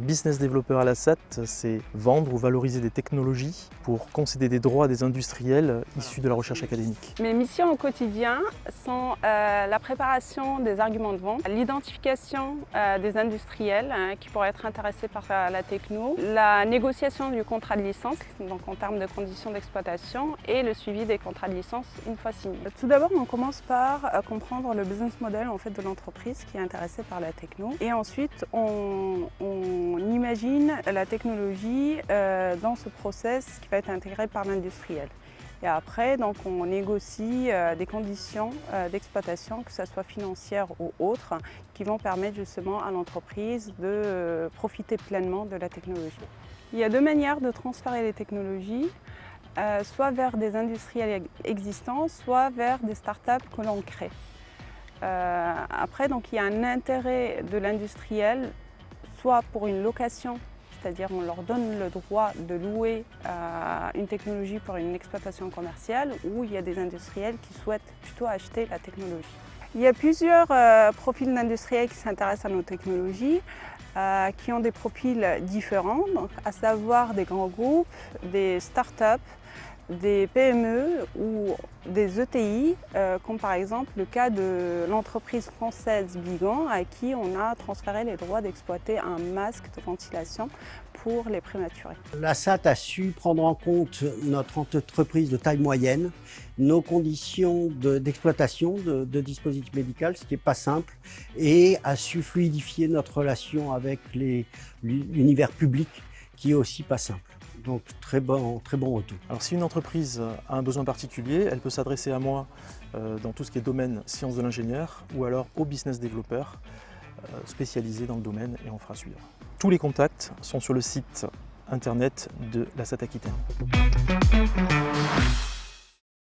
business développeur à la SAT, c'est vendre ou valoriser des technologies pour concéder des droits à des industriels issus de la recherche académique. Mes missions au quotidien sont la préparation des arguments de vente, l'identification des industriels qui pourraient être intéressés par la techno, la négociation du contrat de licence, donc en termes de conditions d'exploitation, et le suivi des contrats de licence une fois signés. Tout d'abord, on commence par comprendre le business model de l'entreprise qui est intéressée par la techno. Et ensuite, on imagine la technologie dans ce process qui va être intégré par l'industriel. Et après, donc, on négocie des conditions d'exploitation, que ce soit financières ou autres, qui vont permettre justement à l'entreprise de profiter pleinement de la technologie. Il y a deux manières de transférer les technologies, soit vers des industriels existants, soit vers des startups que l'on crée. Après, donc, il y a un intérêt de l'industriel, soit pour une location, c'est-à-dire on leur donne le droit de louer une technologie pour une exploitation commerciale, ou il y a des industriels qui souhaitent plutôt acheter la technologie. Il y a plusieurs profils d'industriels qui s'intéressent à nos technologies, qui ont des profils différents, donc, à savoir des grands groupes, des startups, des PME ou des ETI, comme par exemple le cas de l'entreprise française Bigan, à qui on a transféré les droits d'exploiter un masque de ventilation pour les prématurés. La SAT a su prendre en compte notre entreprise de taille moyenne, nos conditions d'exploitation de dispositifs médicaux, ce qui n'est pas simple, et a su fluidifier notre relation avec l'univers public, qui est aussi pas simple. Donc très bon retour. Alors si une entreprise a un besoin particulier, elle peut s'adresser à moi dans tout ce qui est domaine sciences de l'ingénieur ou alors au business développeur spécialisé dans le domaine, et on fera suivre. Tous les contacts sont sur le site internet de la SAT Aquitaine.